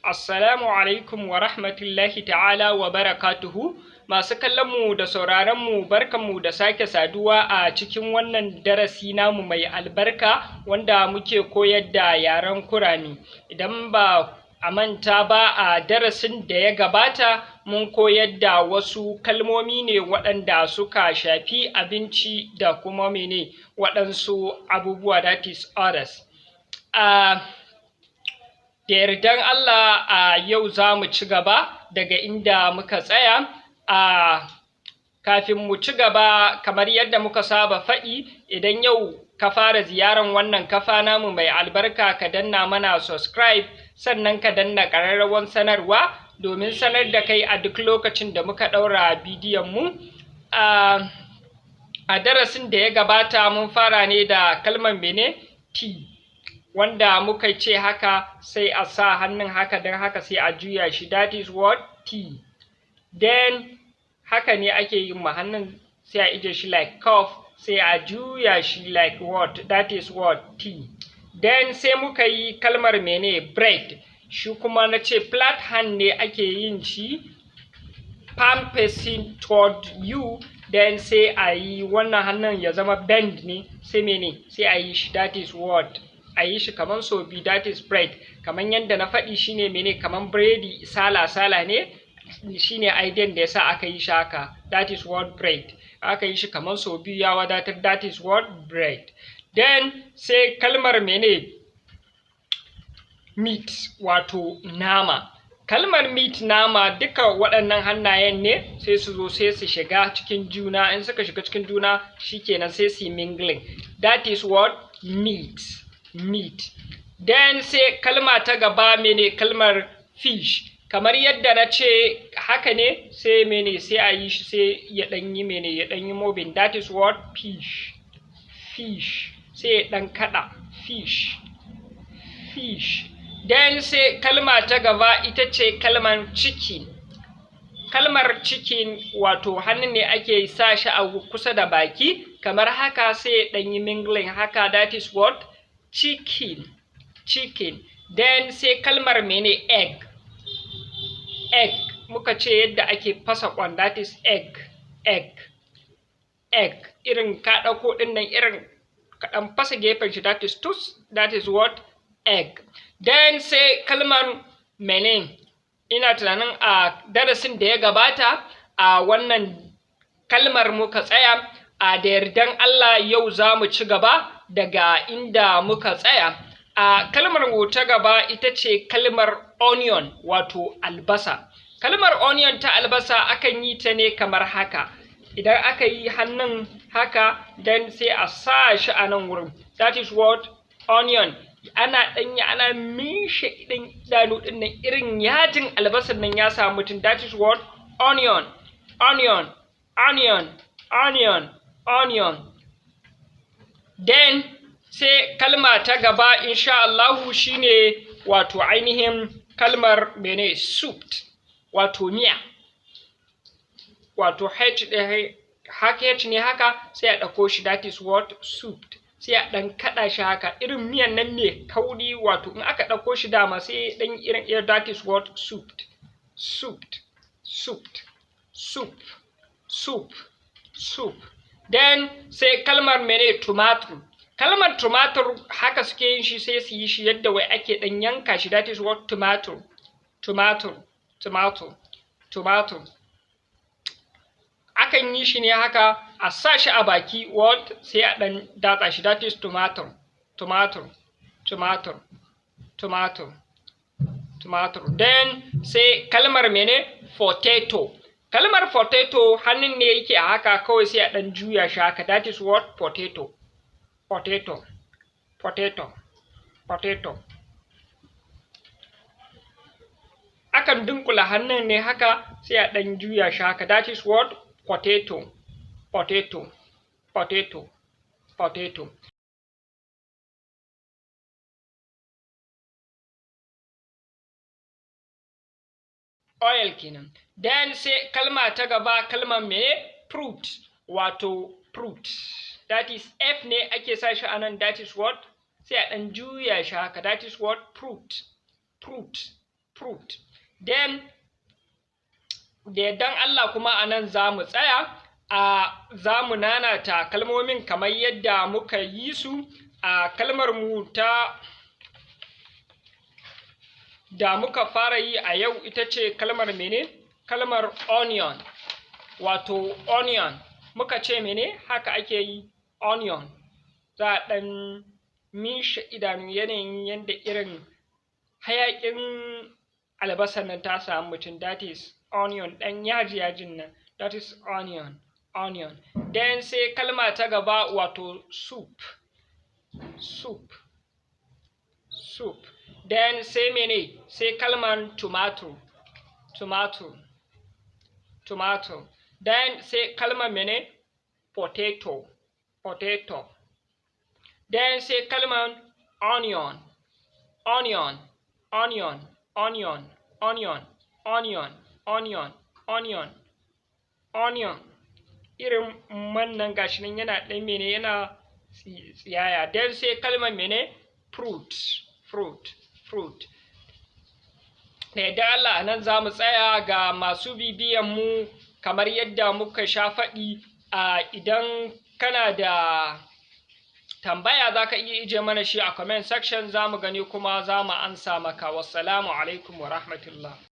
Assalamu alaikum wa rahmatullahi ta'ala wa barakatuhu. Masu kallonmu da sauraronmu barkanmu da sake saduwa a cikin wannan darasi namu mai albarka wanda muke koyar da yaren Kurame. Idan ba a manta ba, a darasin da ya gabata mun koyar da wasu kalmomi ne waɗanda suka shafi abinci da kuma waɗansu abubuwa, that is others. Da yardan Allah a yau za mu ci gaba daga inda muka tsaya. Kafin mu ci gaba, kamar yadda muka saba faɗi, idan yau ka fara ziyarar wannan kafa namu mai albarka, ka danna mana subscribe, sannan ka danna ƙararrawar sanarwa domin sanar da kai a duk lokacin da muka ɗaura bidiyon mu. A darasin da ya gabata mun fara ne da kalmar tea, wanda muka ce haka sai a sa hannun haka, don haka sai a juya shi, that is what tea. Then haka ne ake yin ma hannun, sai a ije shi like cup, sai a juya shi like what, that is what tea. Then sai muka yi kalmar bread, shi kuma na ce flat hand ne ake yin shi, palm facing toward you, then sai a yi wannan hannun ya zama bend ne, sai sai a yi shi, that is what, a yi shi kaman so biyu, that is bread. Kaman yadda na faɗi shine kaman biredi sala ne, shine idean da yasa aka yi shi haka, that is what bread. Aka yi shi kaman so biyu ya wadatar, that is what bread. Then sai kalmar meat, wato nama. Kalmar meat, nama, duka waɗannan hannayen ne sai su zo sai su shiga cikin juna. In suka shiga cikin juna shikenan sai su yi mingling, that is what meat. Then sai kalma ta gaba kalmar fish. Kamar yadda na ce haka ne, sai sai a yi shi sai ya ɗan yi moving, that is what fish. Sai ya ɗan kaɗa, fish. Then sai kalma ta gaba ita ce kalmar chicken. Kalmar chicken, wato hannun ne ake sa shi a kusa da baki kamar haka, sai ya ɗan yi mingling haka, that is what chicken. Then sai kalmar egg. Muka ce yadda ake fasa ƙwan, that is egg. Irin ka ɗauko ɗin nan, irin kaɗan fasa gefen shi, that is tus, that is what egg. Then sai kalmar ina tunanin a darasin da ya gabata a wannan kalmar muka tsaya. Da yardan Allah yau za mu ci gaba daga inda muka tsaya. Kalmar mu ta gaba ita ce kalmar onion, wato albasa. Kalmar onion ta albasa akan yi ta ne kamar haka. Idan aka yi hannun haka, dan sai a sa shi a nan wurin, that is what onion. Ana mishe idanu ɗin nan, irin yajin albasar nan ya samu mutum, that is what onion. Then sai kalma ta gaba insha Allahu shine wato ainihin kalmar soup, wato miya, wato h ne haka, sai a ɗauko shi, that is what soup. Sai a ɗan kaɗa shi haka, irin miyan nan mai kauri, wato in aka ɗauko shi dama sai ɗan irin, that is what soup. Then sai kalmar tomato. Kalmar tomato haka suke yin shi, sai su yi shi yadda wai ake ɗan yanka shi, that is what tomato. Akan yi shi ne haka, a sa shi a baki, what, sai a ɗan datsa shi, that is tomato. Then sai kalmar potato. Kalmar potato hannun ne yake a haka, kawai sai a ɗan juya shi haka, that is what potato. Akan dunkula hannun ne haka, sai a ɗan juya shi haka, that is what potato. Oil kenan. Then sai kalma ta gaba, kalmar fruit, wato fruit, that is f ne ake sa shi anan, that is what, sai a ɗan juya shi haka, that is what fruit. fruit. Then da yardan Allah kuma a nan za mu tsaya, za mu nanata kalmomin kamar yadda muka yi su. A kalmar mu da muka fara yi a yau ita ce kalmar mene? Kalmar onion, wato onion. Muka ce mene? Haka ake yi onion. Za a ɗan mishe idanu yanayin yadda irin hayaƙin albasar nan ta samu mutum, that is onion, ɗan yajin nan, that is onion. Then sai kalma ta gaba wato soup. Then sai mene? Sai kalman tomato. Then sai kalman mene? Potato. Then sai kalman onion. Irin wannan gashi nan yana ɗan mene, yana tsiyaya. Then sai kalman mene? Fruit. Da yadda Allah nan za mu tsaya. Ga masu bibiyan mu, kamar yadda muka sha faɗi, idan kana da tambaya za ka iya ije mana shi a comment section, za mu gani kuma za mu ansa maka. Wassalamu alaikum wa rahmatullah.